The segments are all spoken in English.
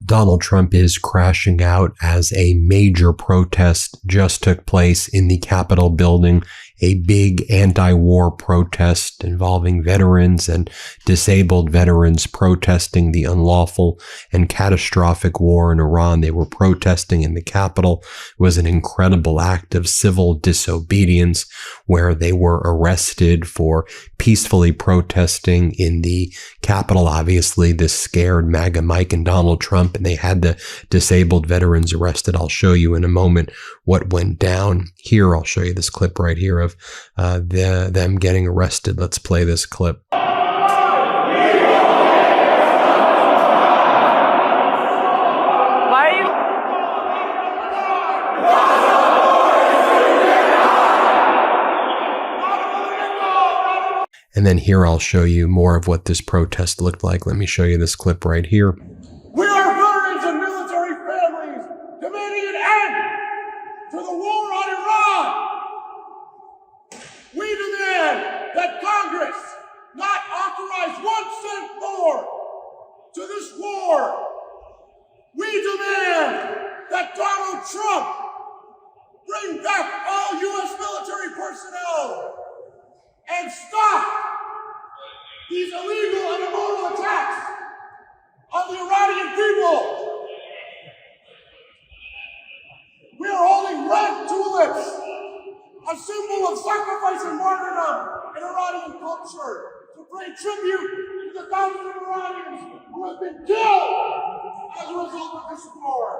Donald Trump is crashing out as a major protest just took place in the Capitol building, a big anti-war protest involving veterans and disabled veterans protesting the unlawful and catastrophic war in Iran. They were protesting in the Capitol. It was an incredible act of civil disobedience where they were arrested for peacefully protesting in the Capitol. Obviously, this scared MAGA Mike and Donald Trump, and they had the disabled veterans arrested. I'll show you in a moment what went down here. I'll show you this clip right here of them getting arrested. Let's play this clip. And then here I'll show you more of what this protest looked like. Let me show you this clip right here. We are veterans and military families demanding an end to the war on Iran. We demand that Congress not authorize 1 cent more to this war. We demand that Donald Trump bring back all U.S. military personnel and stop these illegal and immoral attacks on the Iranian people. We are holding red tulips, a symbol of sacrifice and martyrdom in Iranian culture, to pay tribute to the thousands of Iranians who have been killed as a result of this war.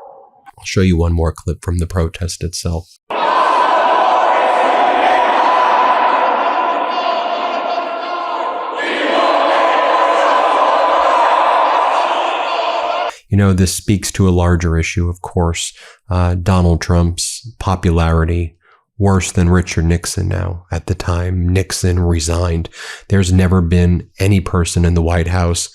I'll show you one more clip from the protest itself. You know, this speaks to a larger issue, of course. Donald Trump's popularity, worse than Richard Nixon now. At the time Nixon resigned, there's never been any person in the White House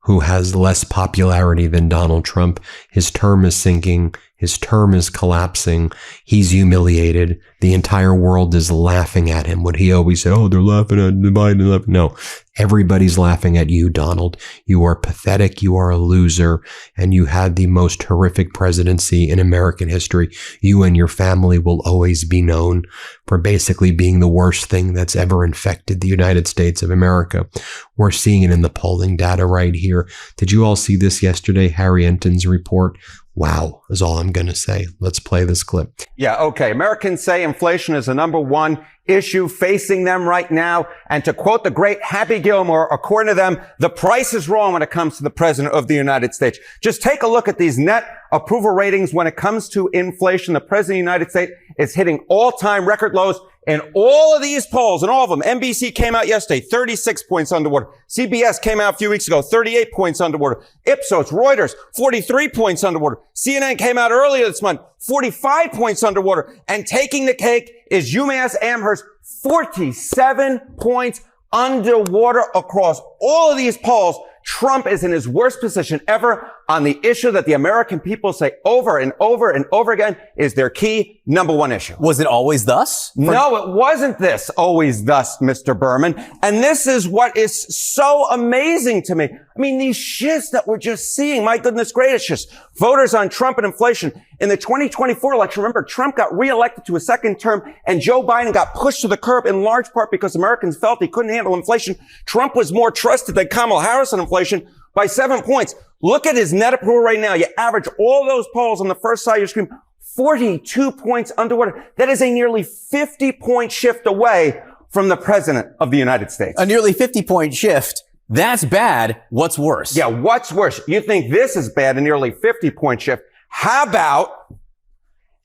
who has less popularity than Donald Trump. His term is sinking. His term is collapsing. He's humiliated. The entire world is laughing at him. What he always said, oh, they're laughing at Biden. No, everybody's laughing at you, Donald. You are pathetic. You are a loser. And you had the most horrific presidency in American history. You and your family will always be known for basically being the worst thing that's ever infected the United States of America. We're seeing it in the polling data right here. Did you all see this yesterday? Harry Enton's report. Wow, is all I'm going to say. Let's play this clip. Yeah, okay. Americans say inflation is the #1 issue facing them right now. And to quote the great Happy Gilmore, according to them, the price is wrong when it comes to the president of the United States. Just take a look at these net approval ratings when it comes to inflation. The president of the United States is hitting all-time record lows in all of these polls, and all of them. NBC came out yesterday, 36 points underwater. CBS came out a few weeks ago, 38 points underwater. Ipsos, Reuters, 43 points underwater. CNN came out earlier this month, 45 points underwater. And taking the cake is UMass Amherst, 47 points underwater across all of these polls. Trump is in his worst position ever on the issue that the American people say over and over and over again is their key #1 issue. Was it always thus? No, it wasn't this always thus, Mr. Berman. And this is what is so amazing to me. I mean, these shifts that we're just seeing, my goodness gracious, voters on Trump and inflation. In the 2024 election, remember, Trump got reelected to a second term and Joe Biden got pushed to the curb in large part because Americans felt he couldn't handle inflation. Trump was more trusted than Kamala Harris on inflation by 7 points. Look at his net approval right now. You average all those polls on the first side of your screen, 42 points underwater. That is a nearly 50-point shift away from the president of the United States. A nearly 50-point shift. That's bad. What's worse? Yeah, what's worse? You think this is bad, a nearly 50-point shift. How about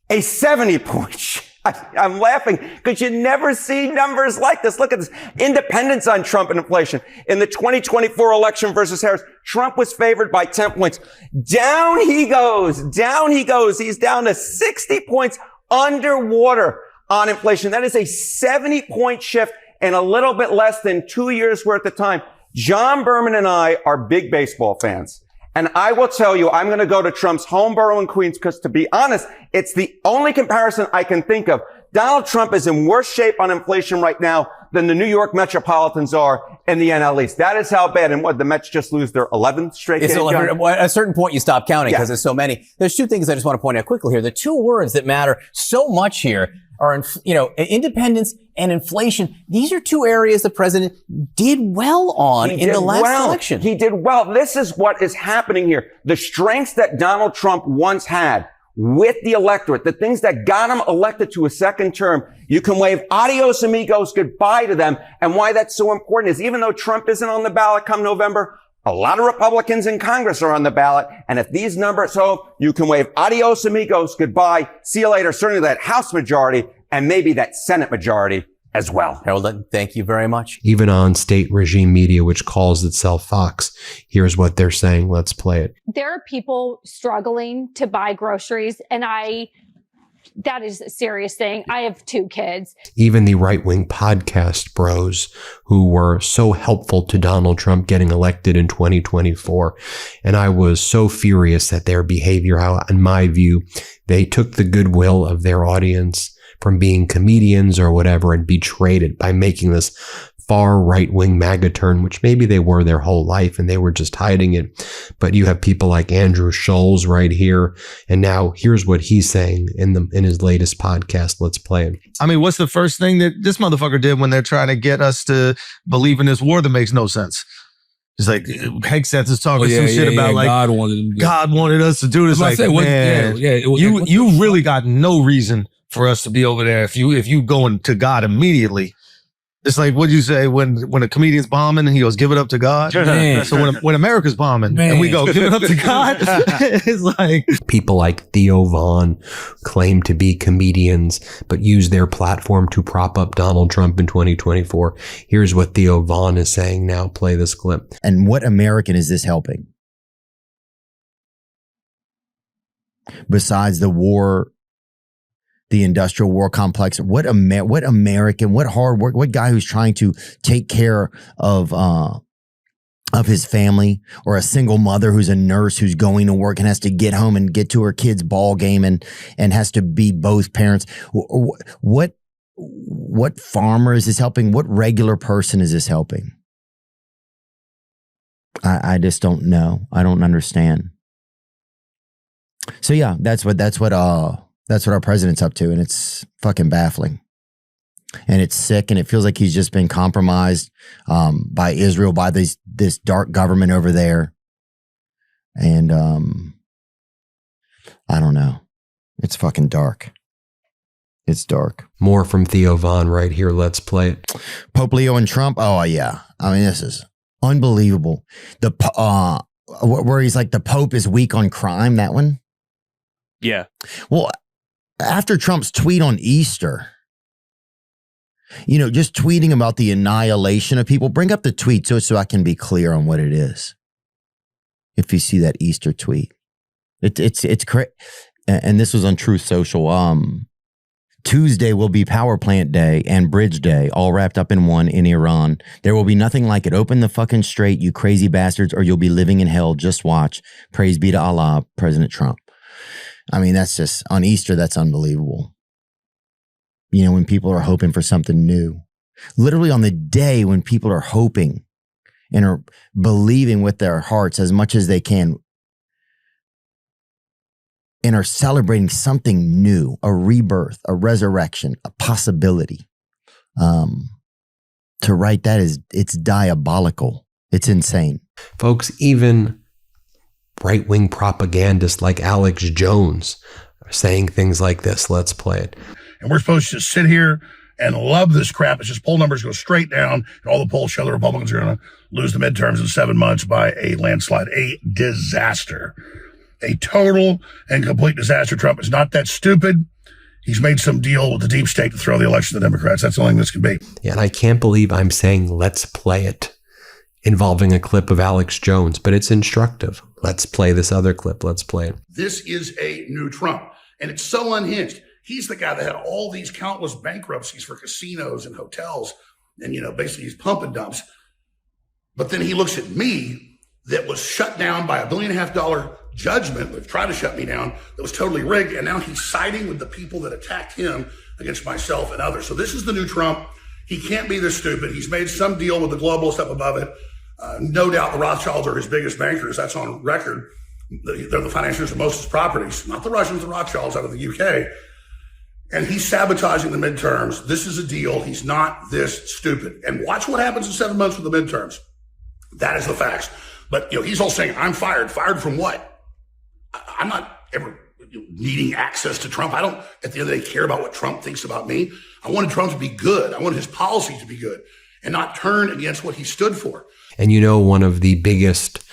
a 70-point shift? I'm laughing because you never see numbers like this. Look at this. Independence on Trump and inflation. In the 2024 election versus Harris, Trump was favored by 10 points. Down he goes. Down he goes. He's down to 60 points underwater on inflation. That is a 70-point shift in a little bit less than 2 years worth of time. John Berman and I are big baseball fans. And I will tell you, I'm going to go to Trump's home borough in Queens because, to be honest, it's the only comparison I can think of. Donald Trump is in worse shape on inflation right now than the New York Metropolitans are in the NL East. That is how bad. And what, the Mets just lose their 11th straight game? At a certain point, you stop counting because there's so many. There's two things I just want to point out quickly here. The two words that matter so much here are, independence and inflation. These are two areas the president did well on in the last election. He did well. This is what is happening here. The strengths that Donald Trump once had with the electorate, the things that got him elected to a second term, you can wave adios amigos goodbye to them. And why that's so important is even though Trump isn't on the ballot come November, a lot of Republicans in Congress are on the ballot. And if these numbers, so you can wave adios amigos goodbye, see you later, certainly that House majority and maybe that Senate majority as well. Harold, thank you very much. Even on state regime media, which calls itself Fox, here's what they're saying. Let's play it. There are people struggling to buy groceries, and that is a serious thing. I have 2 kids. Even the right-wing podcast bros who were so helpful to Donald Trump getting elected in 2024. And I was so furious at their behavior, how, in my view, they took the goodwill of their audience from being comedians or whatever and betrayed it by making this far right-wing MAGA turn, which maybe they were their whole life and they were just hiding it. But you have people like Andrew Schulz right here. And now here's what he's saying in his latest podcast. Let's play it. I mean, what's the first thing that this motherfucker did when they're trying to get us to believe in this war that makes no sense? It's like Hegseth is talking some shit about like God wanted us to do this. Like, man, you really got no reason for us to be over there. If you going to God immediately, it's like, what'd you say when a comedian's bombing and he goes, give it up to God? So when America's bombing and we go, give it up to God, it's like. People like Theo Vaughn claim to be comedians, but use their platform to prop up Donald Trump in 2024. Here's what Theo Vaughn is saying now. Play this clip. And what American is this helping? Besides the war, the industrial war complex, what American, what hard work, what guy who's trying to take care of his family, or a single mother who's a nurse who's going to work and has to get home and get to her kid's ball game and has to be both parents. What farmer is this helping? What regular person is this helping? I just don't know. I don't understand. So yeah, that's what our president's up to, and it's fucking baffling. And it's sick, and it feels like he's just been compromised by Israel, by this dark government over there. And I don't know. It's fucking dark. It's dark. More from Theo Vaughn right here. Let's play it. Pope Leo and Trump. Oh, yeah. I mean, this is unbelievable. Where he's like, the Pope is weak on crime, that one? Yeah. Well, after Trump's tweet on Easter, just tweeting about the annihilation of people, bring up the tweet so I can be clear on what it is. If you see that Easter tweet, it's crazy. And this was on Truth Social. Tuesday will be Power Plant Day and Bridge Day, all wrapped up in one in Iran. There will be nothing like it. Open the fucking straight, you crazy bastards, or you'll be living in hell. Just watch. Praise be to Allah, President Trump. I mean, that's just, on Easter, that's unbelievable. When people are hoping for something new. Literally on the day when people are hoping and are believing with their hearts as much as they can and are celebrating something new, a rebirth, a resurrection, a possibility. To write that it's diabolical. It's insane. Folks, even right-wing propagandists like Alex Jones are saying things like this. Let's play it. And we're supposed to just sit here and love this crap. It's just poll numbers go straight down, and all the polls show the Republicans are going to lose the midterms in 7 months by a landslide. A disaster. A total and complete disaster. Trump is not that stupid. He's made some deal with the deep state to throw the election to the Democrats. That's the only thing this can be. Yeah, and I can't believe I'm saying let's play it, involving a clip of Alex Jones, but it's instructive. Let's play this other clip. Let's play it. This is a new Trump, and it's so unhinged. He's the guy that had all these countless bankruptcies for casinos and hotels and, basically these pump and dumps. But then he looks at me that was shut down by $1.5 billion judgment that tried to shut me down, that was totally rigged. And now he's siding with the people that attacked him against myself and others. So this is the new Trump. He can't be this stupid. He's made some deal with the globalists up above it. No doubt the Rothschilds are his biggest bankers. That's on record. They're the financiers of most of his properties, not the Russians, the Rothschilds out of the UK. And he's sabotaging the midterms. This is a deal. He's not this stupid. And watch what happens in 7 months with the midterms. That is the facts. But, he's all saying, I'm fired. Fired from what? I'm not ever needing access to Trump. I don't, at the end of the day, care about what Trump thinks about me. I wanted Trump to be good. I wanted his policy to be good and not turn against what he stood for. And one of the biggest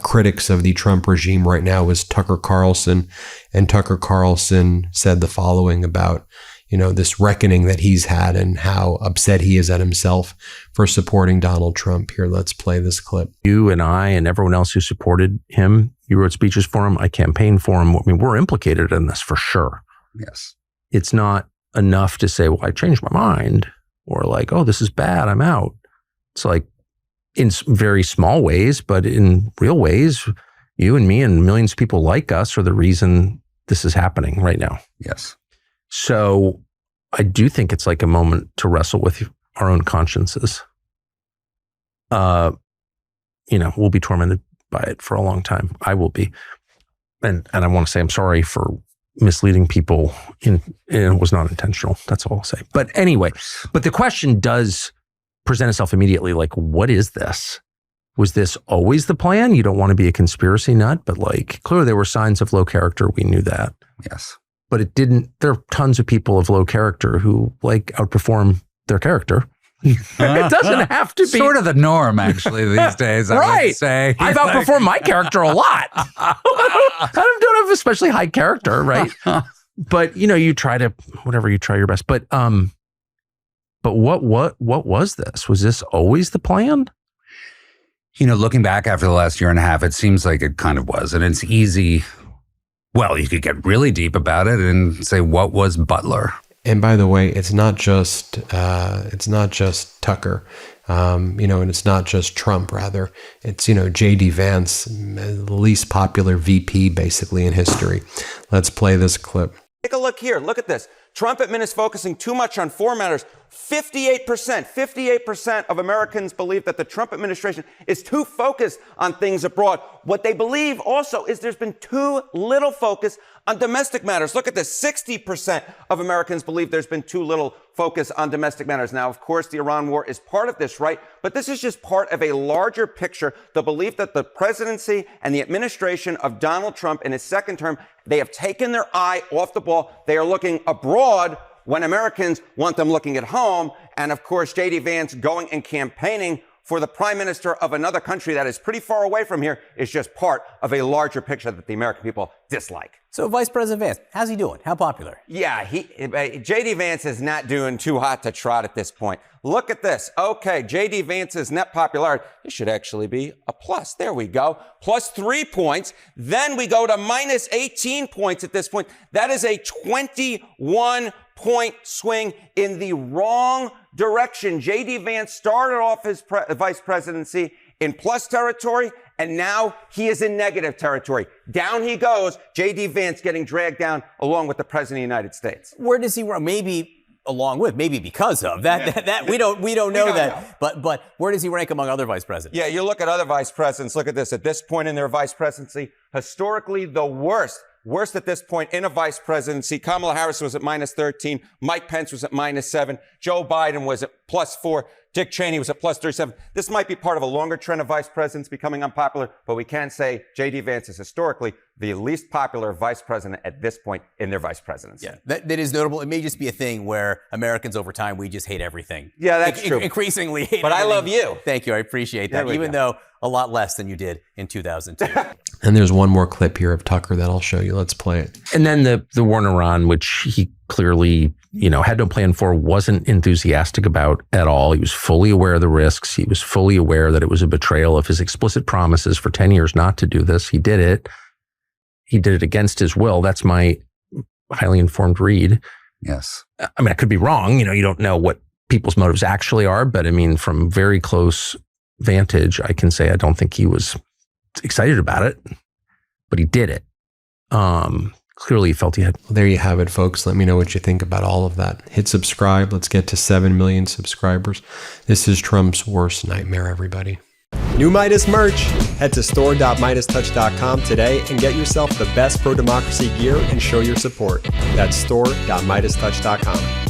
critics of the Trump regime right now is Tucker Carlson. And Tucker Carlson said the following about, this reckoning that he's had and how upset he is at himself for supporting Donald Trump. Here, let's play this clip. You and I and everyone else who supported him, you wrote speeches for him, I campaigned for him. I mean, we're implicated in this for sure. Yes. It's not enough to say, well, I changed my mind, or like, oh, this is bad, I'm out. It's like, in very small ways, but in real ways, you and me and millions of people like us are the reason this is happening right now. Yes. So I do think it's like a moment to wrestle with our own consciences. We'll be tormented by it for a long time. I will be. And I want to say I'm sorry for misleading people. It was not intentional. That's all I'll say. But anyway, but the question does present itself immediately, like, what is this? Was this always the plan? You don't want to be a conspiracy nut, but like, clearly there were signs of low character. We knew that. Yes. But it didn't, there are tons of people of low character who like outperform their character. It doesn't have to be. Sort of the norm, actually, these days, I would say. I've outperformed my character a lot. I don't have especially high character, right? But, you try your best. But what was this? Was this always the plan? Looking back after the last year and a half, it seems like it kind of was. And it's easy. Well, you could get really deep about it and say, what was Butler? And by the way, it's not just Tucker, and it's not just Trump, rather. It's, J.D. Vance, the least popular VP basically in history. Let's play this clip. Take a look here. Look at this. Trump admin focusing too much on foreign matters. 58% of Americans believe that the Trump administration is too focused on things abroad. What they believe also is there's been too little focus on domestic matters. Look at this. 60% of Americans believe there's been too little focus on domestic matters. Now, of course, the Iran war is part of this, right? But this is just part of a larger picture, the belief that the presidency and the administration of Donald Trump in his second term, they have taken their eye off the ball. They are looking abroad when Americans want them looking at home. And of course, J.D. Vance going and campaigning for the prime minister of another country that is pretty far away from here is just part of a larger picture that the American people dislike. So Vice President Vance, how's he doing? How popular? Yeah, J.D. Vance is not doing too hot to trot at this point. Look at this. Okay, J.D. Vance's net popularity, it should actually be a plus. There we go. Plus 3 points. Then we go to minus 18 points at this point. That is a 21-point swing in the wrong direction. J.D. Vance started off his vice presidency in plus territory, and now he is in negative territory. Down he goes, J.D. Vance getting dragged down along with the President of the United States. Where does he rank? Maybe along with, maybe because of that we don't know that. But where does he rank among other vice presidents? Yeah, you look at other vice presidents. Look at this. At this point in their vice presidency, historically the worst at this point in a vice presidency. Kamala Harris was at minus 13. Mike Pence was at minus 7. Joe Biden was at plus 4. Dick Cheney was at plus 37. This might be part of a longer trend of vice presidents becoming unpopular, but we can say J.D. Vance is historically the least popular vice president at this point in their vice presidency. Yeah, that is notable. It may just be a thing where Americans over time, we just hate everything. Yeah, that's true. Increasingly hate But everything. I love you. Thank you. I appreciate that, even though a lot less than you did in 2002. And there's one more clip here of Tucker that I'll show you. Let's play it. And then the war in Iran, which he clearly, had no plan for, wasn't enthusiastic about at all. He was fully aware of the risks. He was fully aware that it was a betrayal of his explicit promises for 10 years not to do this. He did it. He did it against his will. That's my highly informed read. Yes. I mean, I could be wrong. You don't know what people's motives actually are, but I mean, from very close vantage, I can say I don't think he was excited about it, but he did it. clearly he felt he had. Well, there you have it, folks. Let me know what you think about all of that. Hit subscribe. Let's get to 7 million subscribers. This is Trump's worst nightmare, everybody. New Meidas merch. Head to store.MeidasTouch.com today and get yourself the best pro-democracy gear and show your support. That's store.MeidasTouch.com.